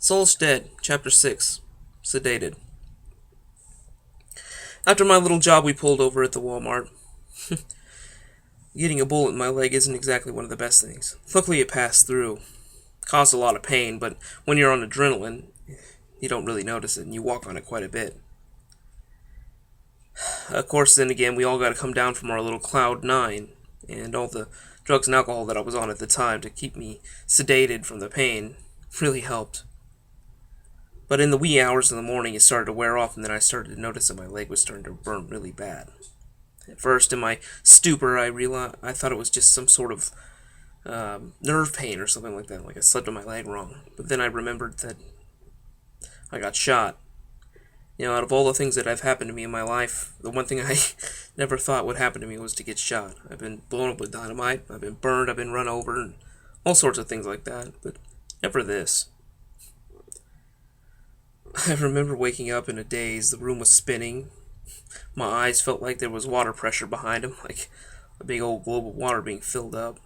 Soulless Dead, Chapter 6, Sedated. After my little job we pulled over at the Walmart. Getting a bullet in my leg isn't exactly one of the best things. Luckily it passed through. Caused a lot of pain, but when you're on adrenaline, you don't really notice it, and you walk on it quite a bit. Of course, then again, we all got to come down from our little cloud nine, and all the drugs and alcohol that I was on at the time to keep me sedated from the pain really helped. But in the wee hours of the morning, it started to wear off, and then I started to notice that my leg was starting to burn really bad. At first, in my stupor, I thought it was just some sort of nerve pain or something like that, like I slept on my leg wrong. But then I remembered that I got shot. You know, out of all the things that have happened to me in my life, the one thing I never thought would happen to me was to get shot. I've been blown up with dynamite, I've been burned, I've been run over, and all sorts of things like that, but never this. I remember waking up in a daze. The room was spinning. My eyes felt like there was water pressure behind them, like a big old globe of water being filled up.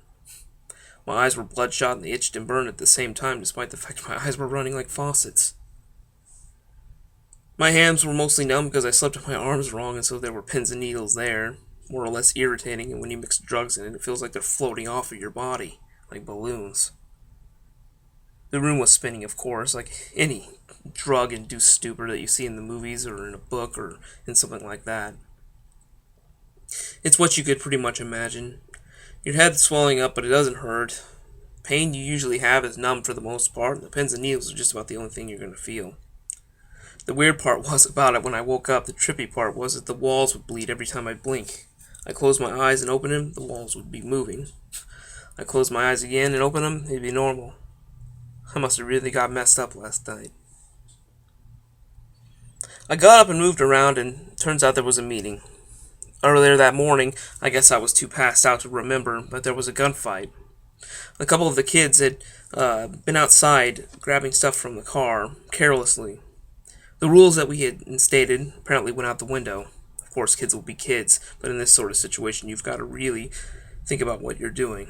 My eyes were bloodshot and they itched and burned at the same time, despite the fact my eyes were running like faucets. My hands were mostly numb because I slept with my arms wrong, and so there were pins and needles there, more or less irritating, and when you mix drugs in it, it feels like they're floating off of your body, like balloons. The room was spinning, of course, like any drug-induced stupor that you see in the movies or in a book or in something like that. It's what you could pretty much imagine. Your head's swelling up, but it doesn't hurt. Pain you usually have is numb for the most part, and the pins and needles are just about the only thing you're going to feel. The weird part was about it when I woke up, the trippy part was that the walls would bleed every time I blink. I closed my eyes and opened them, the walls would be moving. I closed my eyes again and opened them, they'd be normal. I must have really got messed up last night. I got up and moved around, and it turns out there was a meeting. Earlier that morning, I guess I was too passed out to remember, but there was a gunfight. A couple of the kids had been outside grabbing stuff from the car, carelessly. The rules that we had instated apparently went out the window. Of course, kids will be kids, but in this sort of situation, you've got to really think about what you're doing.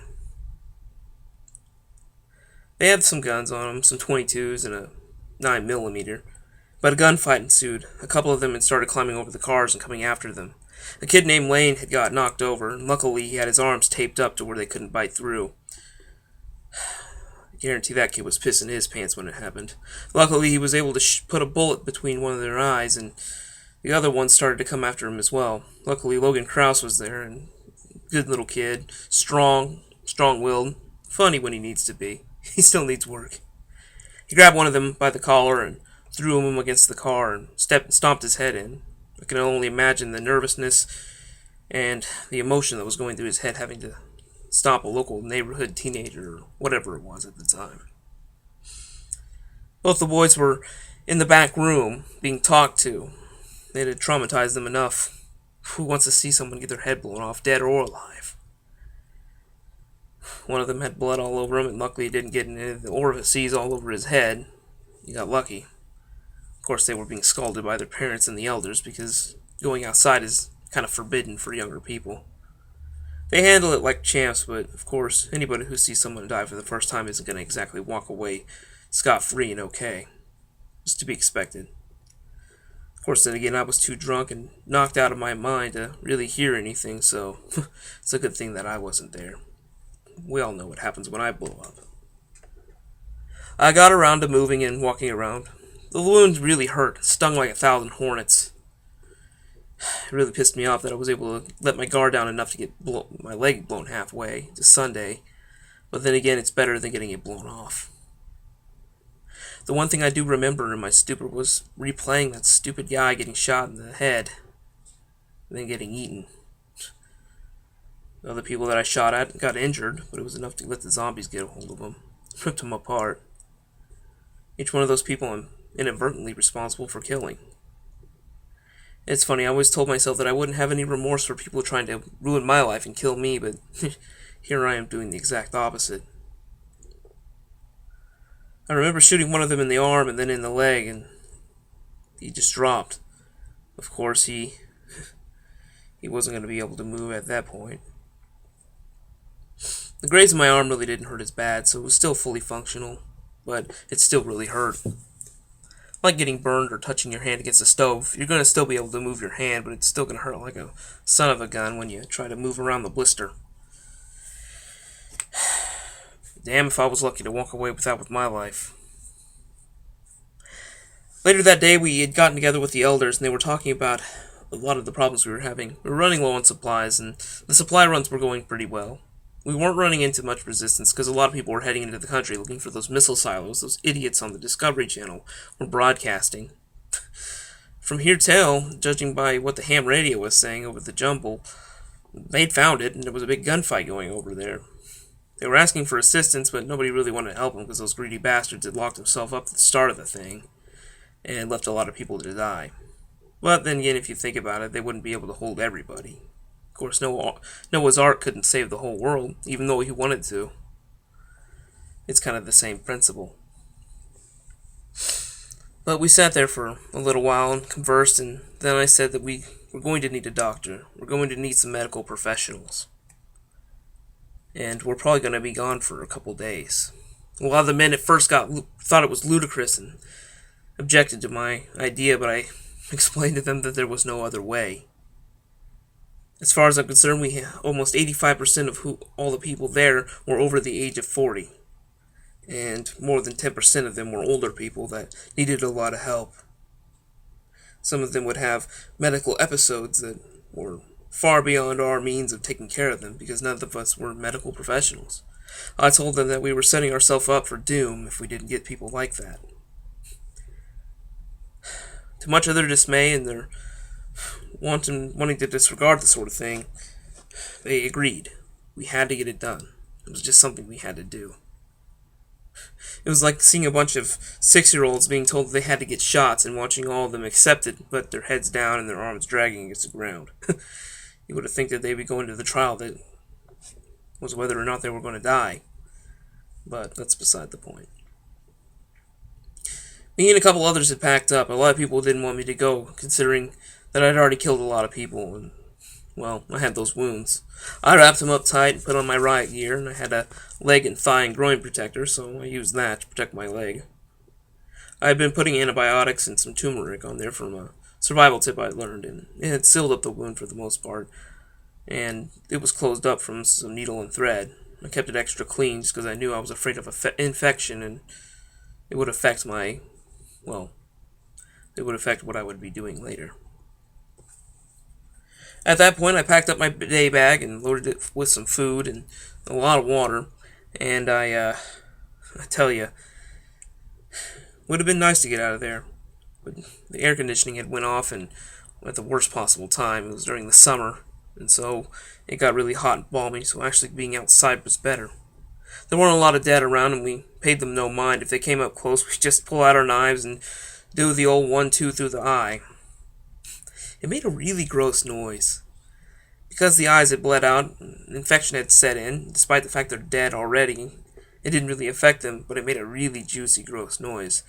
They had some guns on them, some 22s and a 9mm. But a gunfight ensued. A couple of them had started climbing over the cars and coming after them. A kid named Lane had got knocked over, and luckily he had his arms taped up to where they couldn't bite through. I guarantee that kid was pissing his pants when it happened. Luckily he was able to put a bullet between one of their eyes, and the other one started to come after him as well. Luckily Logan Krause was there, and good little kid, strong-willed, funny when he needs to be. He still needs work. He grabbed one of them by the collar and threw him against the car and stomped his head in. I can only imagine the nervousness and the emotion that was going through his head having to stomp a local neighborhood teenager or whatever it was at the time. Both the boys were in the back room being talked to. It had traumatized them enough. Who wants to see someone get their head blown off, dead or alive? One of them had blood all over him, and luckily it didn't get into the orifices all over his head. He got lucky. Of course, they were being scalded by their parents and the elders because going outside is kind of forbidden for younger people. They handle it like champs, but of course, anybody who sees someone die for the first time isn't going to exactly walk away scot-free and okay. It's to be expected. Of course, then again, I was too drunk and knocked out of my mind to really hear anything, so it's a good thing that I wasn't there. We all know what happens when I blow up. I got around to moving and walking around. The wound really hurt, stung like 1,000 hornets. It really pissed me off that I was able to let my guard down enough to get my leg blown halfway to Sunday, but then again, it's better than getting it blown off. The one thing I do remember in my stupor was replaying that stupid guy getting shot in the head, and then getting eaten. The other people that I shot at got injured, but it was enough to let the zombies get a hold of them, ripped them apart. Each one of those people I'm inadvertently responsible for killing. It's funny, I always told myself that I wouldn't have any remorse for people trying to ruin my life and kill me, but here I am doing the exact opposite. I remember shooting one of them in the arm and then in the leg, and he just dropped. Of course, he wasn't going to be able to move at that point. The graze in my arm really didn't hurt as bad, so it was still fully functional. but it still really hurt. Like getting burned or touching your hand against a stove. You're going to still be able to move your hand, but it's still going to hurt like a son of a gun when you try to move around the blister. Damn if I was lucky to walk away with that with my life. Later that day, we had gotten together with the elders, and they were talking about a lot of the problems we were having. We were running low on supplies, and the supply runs were going pretty well. We weren't running into much resistance because a lot of people were heading into the country looking for those missile silos those idiots on the Discovery Channel were broadcasting. From here till, judging by what the ham radio was saying over the jumble, they'd found it, and there was a big gunfight going over there. They were asking for assistance, but nobody really wanted to help them because those greedy bastards had locked themselves up at the start of the thing and left a lot of people to die. But then again, if you think about it, they wouldn't be able to hold everybody. Of course, Noah's Ark couldn't save the whole world, even though he wanted to. It's kind of the same principle. But we sat there for a little while and conversed, and then I said that we're going to need a doctor. We're going to need some medical professionals. And we're probably going to be gone for a couple days. A lot of the men at first thought it was ludicrous and objected to my idea, but I explained to them that there was no other way. As far as I'm concerned, almost 85% of all the people there were over the age of 40. And more than 10% of them were older people that needed a lot of help. Some of them would have medical episodes that were far beyond our means of taking care of them because none of us were medical professionals. I told them that we were setting ourselves up for doom if we didn't get people like that. To much of their dismay and their wanting to disregard the sort of thing, they agreed. We had to get it done. It was just something we had to do. It was like seeing a bunch of 6-year-olds being told they had to get shots and watching all of them accept it, but their heads down and their arms dragging against the ground. You would have think that they'd be going to the trial that was whether or not they were going to die. But that's beside the point. Me and a couple others had packed up. A lot of people didn't want me to go, considering that I'd already killed a lot of people, and, well, I had those wounds. I wrapped them up tight and put on my riot gear, and I had a leg and thigh and groin protector, so I used that to protect my leg. I had been putting antibiotics and some turmeric on there from a survival tip I'd learned, and it had sealed up the wound for the most part, and it was closed up from some needle and thread. I kept it extra clean just because I knew I was afraid of infection, and it would affect it would affect what I would be doing later. At that point, I packed up my day bag and loaded it with some food and a lot of water, and I tell you, it would have been nice to get out of there, but the air conditioning had went off and at the worst possible time. It was during the summer, and so it got really hot and balmy, so actually being outside was better. There weren't a lot of dead around, and we paid them no mind. If they came up close, we'd just pull out our knives and do the old 1-2 through the eye. It made a really gross noise. Because the eyes had bled out, infection had set in, despite the fact they're dead already. It didn't really affect them, but it made a really juicy, gross noise.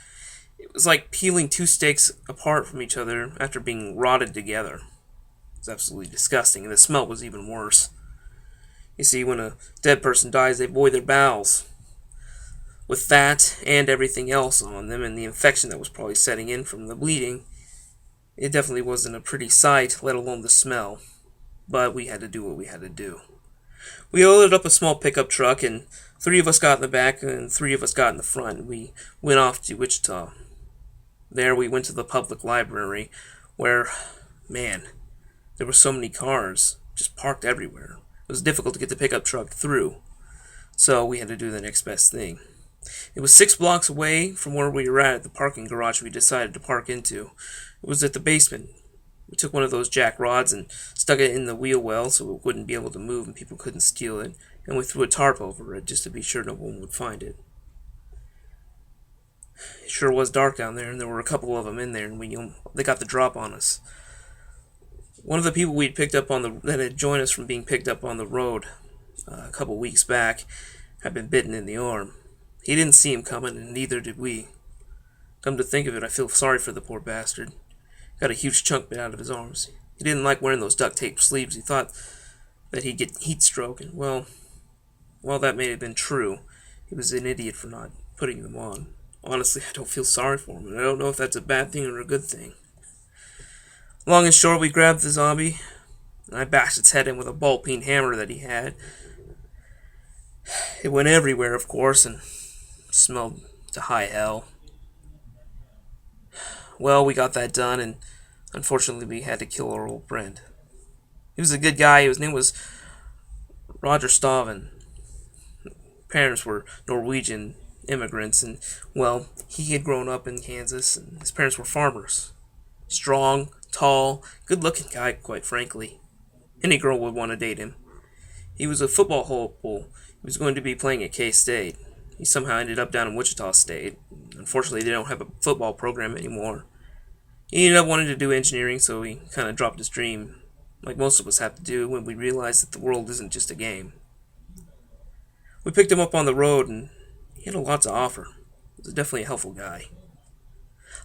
It was like peeling two steaks apart from each other after being rotted together. It was absolutely disgusting, and the smell was even worse. You see, when a dead person dies, they void their bowels. With that and everything else on them, and the infection that was probably setting in from the bleeding, it definitely wasn't a pretty sight, let alone the smell. But we had to do what we had to do. We loaded up a small pickup truck, and 3 of us got in the back, and 3 of us got in the front, and we went off to Wichita. There we went to the public library, where, man, there were so many cars, just parked everywhere. It was difficult to get the pickup truck through, so we had to do the next best thing. It was 6 blocks away from where we were at the parking garage we decided to park into. It was at the basement. We took one of those jack rods and stuck it in the wheel well so it wouldn't be able to move and people couldn't steal it, and we threw a tarp over it just to be sure no one would find it. It sure was dark down there, and there were a couple of them in there, and they got the drop on us. One of the people we'd picked up that had joined us from being picked up on the road a couple weeks back had been bitten in the arm. He didn't see him coming, and neither did we. Come to think of it, I feel sorry for the poor bastard. Got a huge chunk bit out of his arms. He didn't like wearing those duct tape sleeves. He thought that he'd get heat stroke, and while that may have been true, he was an idiot for not putting them on. Honestly, I don't feel sorry for him, and I don't know if that's a bad thing or a good thing. Long and short, we grabbed the zombie, and I bashed its head in with a ball-peen hammer that he had. It went everywhere, of course, and smelled to high hell. Well, we got that done, and unfortunately, we had to kill our old friend. He was a good guy. His name was Roger Staven. Parents were Norwegian immigrants, and, well, he had grown up in Kansas, and his parents were farmers. Strong, tall, good-looking guy, quite frankly. Any girl would want to date him. He was a football hopeful. He was going to be playing at K-State. He somehow ended up down in Wichita State. Unfortunately, they don't have a football program anymore. He ended up wanting to do engineering, so he kind of dropped his dream, like most of us have to do when we realize that the world isn't just a game. We picked him up on the road, and he had a lot to offer. He was definitely a helpful guy.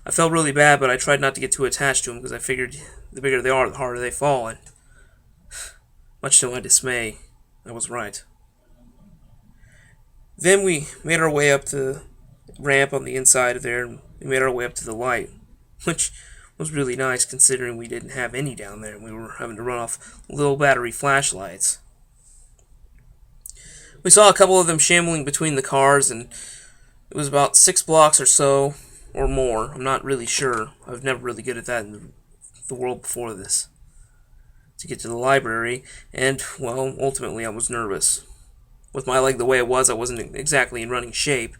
I felt really bad, but I tried not to get too attached to him because I figured the bigger they are, the harder they fall, and much to my dismay, I was right. Then we made our way up to the ramp on the inside of there, and we made our way up to the light, which was really nice considering we didn't have any down there, and we were having to run off little battery flashlights. We saw a couple of them shambling between the cars, and it was about 6 blocks or so, or more. I'm not really sure. I was never really good at that in the world before this. To get to the library, and, well, ultimately I was nervous. With my leg the way it was, I wasn't exactly in running shape,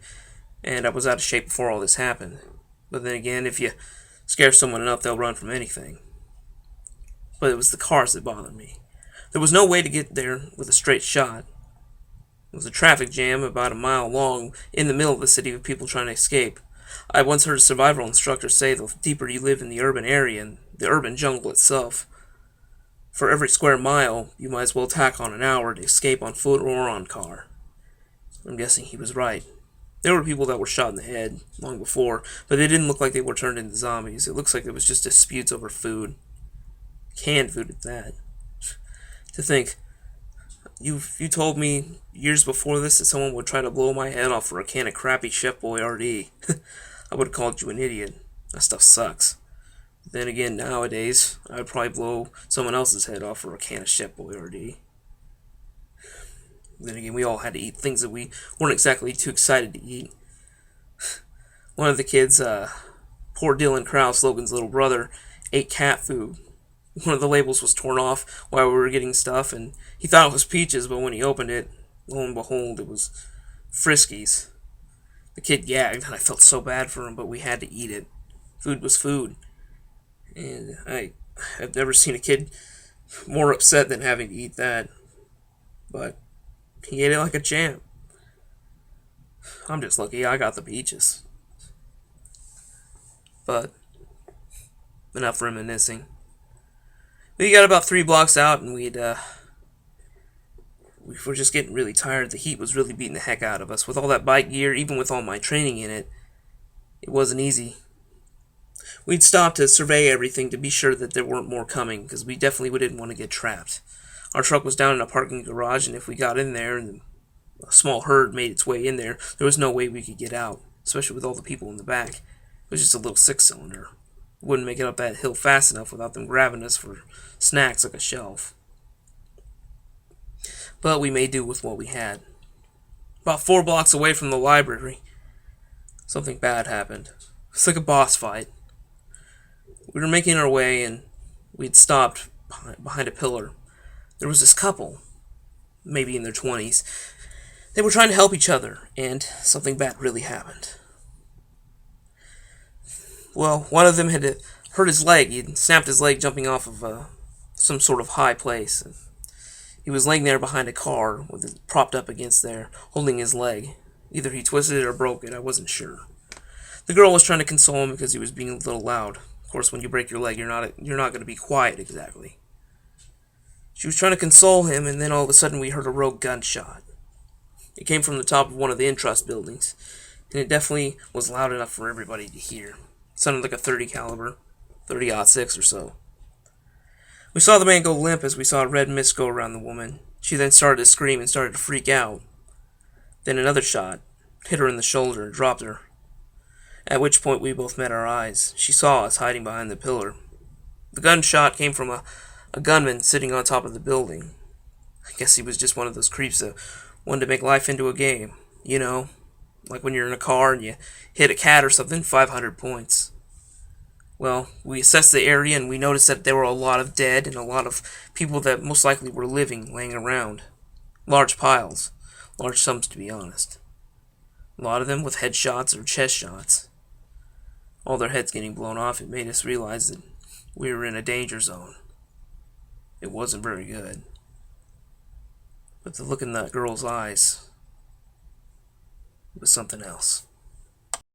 and I was out of shape before all this happened. But then again, if you scare someone enough, they'll run from anything. But it was the cars that bothered me. There was no way to get there with a straight shot. It was a traffic jam about a mile long in the middle of the city with people trying to escape. I once heard a survival instructor say the deeper you live in the urban area and the urban jungle itself, for every square mile, you might as well tack on an hour to escape on foot or on car. I'm guessing he was right. There were people that were shot in the head long before, but they didn't look like they were turned into zombies. It looks like it was just disputes over food. Canned food at that. To think, you told me years before this that someone would try to blow my head off for a can of crappy Chef Boyardee. I would have called you an idiot. That stuff sucks. Then again, nowadays, I would probably blow someone else's head off for a can of Chef Boyardee. Then again, we all had to eat things that we weren't exactly too excited to eat. One of the kids, poor Dylan Krause, Logan's little brother, ate cat food. One of the labels was torn off while we were getting stuff, and he thought it was peaches, but when he opened it, lo and behold, it was Friskies. The kid gagged, and I felt so bad for him, but we had to eat it. Food was food. And I've never seen a kid more upset than having to eat that. But he ate it like a champ. I'm just lucky I got the peaches. But enough reminiscing. We got about 3 blocks out, and we were just getting really tired. The heat was really beating the heck out of us. With all that bike gear, even with all my training in it, it wasn't easy. We'd stopped to survey everything to be sure that there weren't more coming, because we definitely didn't want to get trapped. Our truck was down in a parking garage, and if we got in there and a small herd made its way in there, there was no way we could get out, especially with all the people in the back. It was just a little 6-cylinder. We wouldn't make it up that hill fast enough without them grabbing us for snacks like a shelf. But we made do with what we had. About 4 blocks away from the library, something bad happened. It's like a boss fight. We were making our way, and we'd stopped behind a pillar. There was this couple, maybe in their 20s. They were trying to help each other, and something bad really happened. Well, one of them had hurt his leg. He'd snapped his leg jumping off of some sort of high place. He was laying there behind a car with it propped up against there, holding his leg. Either he twisted it or broke it, I wasn't sure. The girl was trying to console him because he was being a little loud. Of course, when you break your leg, you're not going to be quiet exactly. She was trying to console him, and then all of a sudden we heard a rogue gunshot. It came from the top of one of the Intrust buildings, and it definitely was loud enough for everybody to hear. It sounded like a 30 caliber, 30-06 or so. We saw the man go limp as we saw a red mist go around the woman. She then started to scream and started to freak out. Then another shot hit her in the shoulder and dropped her. at which point we both met our eyes. She saw us hiding behind the pillar. The gunshot came from a gunman sitting on top of the building. I guess he was just one of those creeps that wanted to make life into a game. You know, like when you're in a car and you hit a cat or something, 500 points. Well, we assessed the area and we noticed that there were a lot of dead and a lot of people that most likely were living laying around. Large piles. Large sums, to be honest. A lot of them with headshots or chest shots. All their heads getting blown off, it made us realize that we were in a danger zone. It wasn't very good. But the look in that girl's eyes was something else.